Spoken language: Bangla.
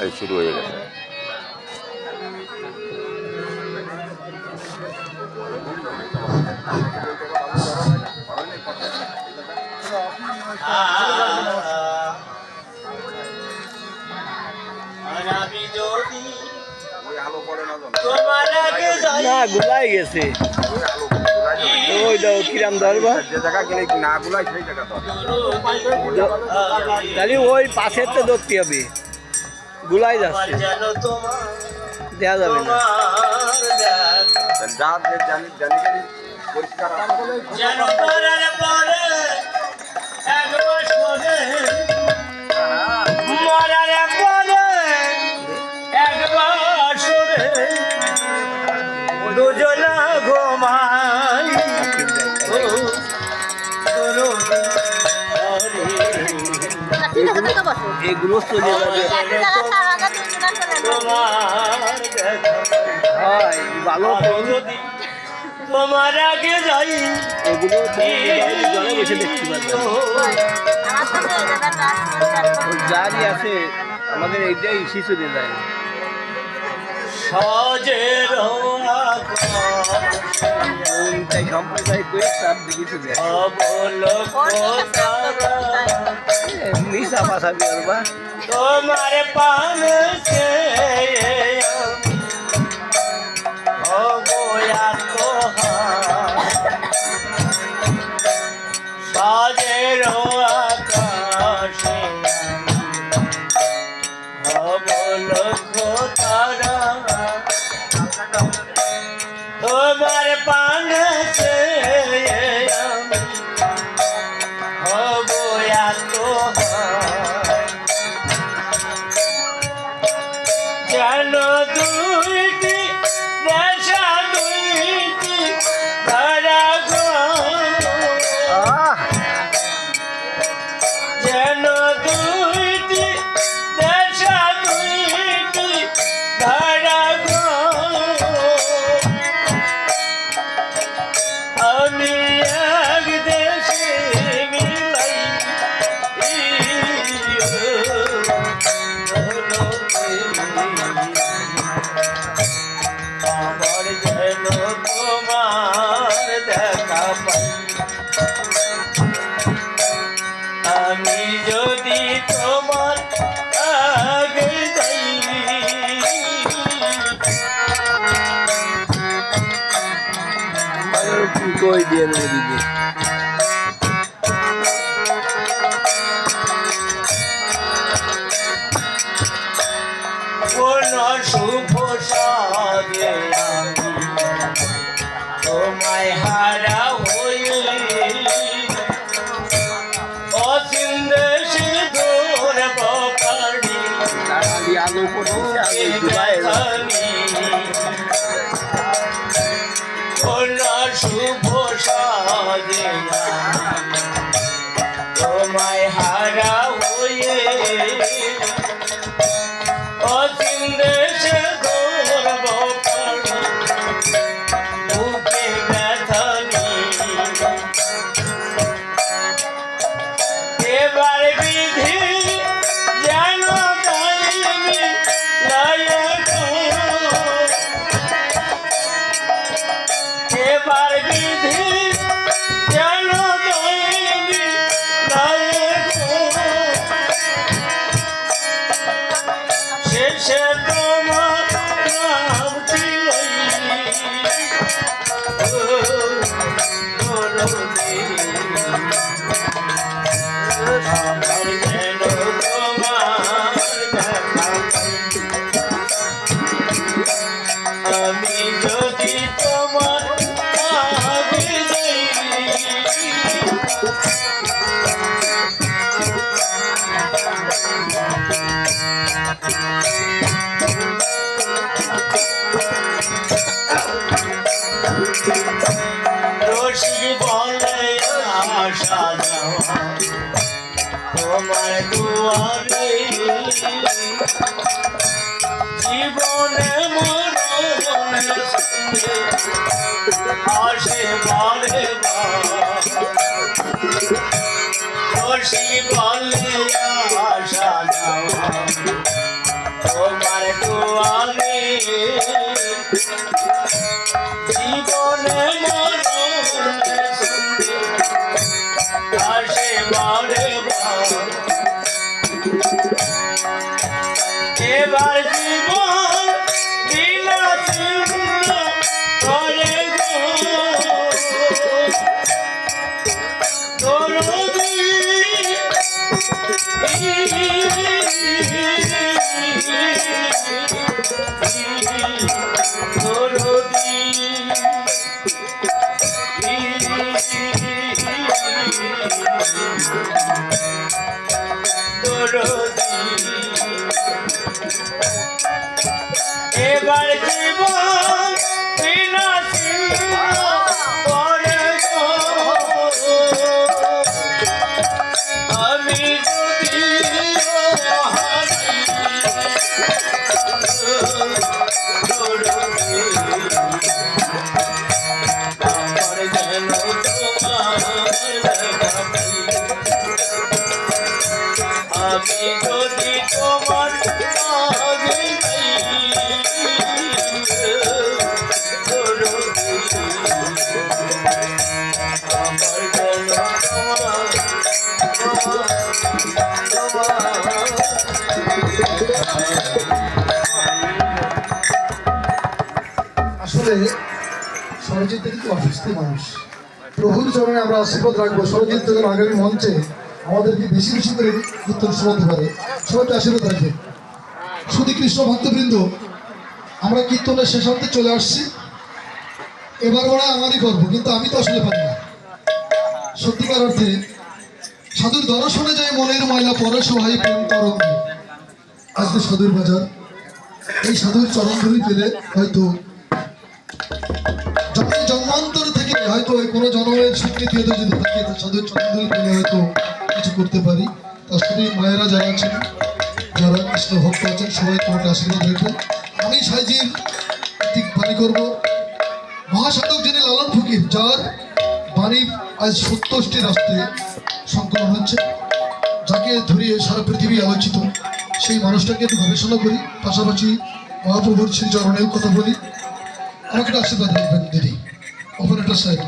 এই শুরু হয়ে গেছে। না গুলাই গেছে ওই দাও কিরাম ধরবা যে জায়গা গেলে না গুলাই সেই জায়গা ধর। তাহলে ওই পাশের তো ধরতে হবে গুলাই যাচ্ছে দেওয়া যাবে না যার যে জানি জানি জানি পরিষ্কার দুজনা ঘুমাই এগুলো চলে যাবে ভালো তোমার আগে যাই এগুলো জলে বসে দেখতে পারবে যারই আছে আমাদের এইটাই ইসি চলে যায় সজের সম্প্রদায় করে তার দিকে চলে এমনি চাপা চাপি করবা তোমার পানে সাজের আকাশে তারা তোমার পানে যেন দুইটি নেশা দুইটি ধরা গো যেন দুইটি নেশা দুইটি ধরা গো আমি এক দেশে মিলাই আমার যেন তোমার দেখা পাই আমি যদি তোমার আগে যাই কই দিয়ে দিদি কোন শুভ সাজে আমি তোমায় হারা হয়ে অসীম দেশে ধরব পারি আলো কোন শুভ সাজে তোমায় হারা হয়ে অসীম দেশে ধরব পারি বুকে ব্যথা নিয়ে এবার বিধি যেন দাইনি লায়ক এবার বিধি যেন দাইনি লায়ক শেষে তোমার নামটি লইনি আমার যেন তোমার দেখা আমি যদি তোমার আগে যাই রশি বলে আশা যাওয়া তোমার দুয়ারে জীবনে মরণে আসে বারে রশি বলে আশা যাওয়া তোমার দুয়ারে জীবনে মরণে সন্ধে আসে বারে বার। এবার জীবন বিনা চিহ্ন করে গো দরদি এবার জীবন বিনা চিহ্ন করে গো আমি যদি আমার যেন তোমার আমি যদি তোমার আগে আমার যেন আসলে সরজিৎ কিন্তু অসুস্থ মানুষ। প্রভুর চরণে আমরা আশীর্বাদ রাখবো সরজিৎ যখন আগামী মঞ্চে আমাদেরকে বেশি বেশি করে কীর্তন শোনাতে পারে, সবাইকে আশীর্বাদ রাখবে। শুধু কৃষ্ণ ভক্তবৃন্দ, আমরা কীর্তনের শেষান্তে চলে আসছি। এবার ওরা আমারই গর্ব, কিন্তু আমি তো আসলে পারি না। সত্যিকার অর্থে সাধুর দর্শনে যায় মনের ময়লা পরে সহায় প্রেম তরঙ্গ। আজকে সাধুর বাজার, এই সাধুর চরণ ধরে পেলে হয়তো যখন জন্মান্তর থেকে হয়তো কোনো জন্মের স্বীকৃতি হয়তো যদি থাকে, সাধুর চরণ ধরে পেলে হয়তো কিছু করতে পারি। তার সাথে মায়েরা যারা আছেন, যারা কৃষ্ণ ভক্ত আছেন, সবাই তোমাকে আশীর্বাদ রেখে আমি সাইজির একটি বাণী করব। মহাসাধক যিনি লালন ফকির, যার বাণী আজ 70টি রাষ্ট্রে সংকলন হচ্ছে, যাকে ধরিয়ে সারা পৃথিবী আলোচিত, সেই মানুষটাকে একটু গবেষণা করি, পাশাপাশি মহাপ্রভুর শ্রী চরণেও কথা বলি। আমাকে একটা আশীর্বাদ রাখবেন দিদি, অপারেটর সাহেব।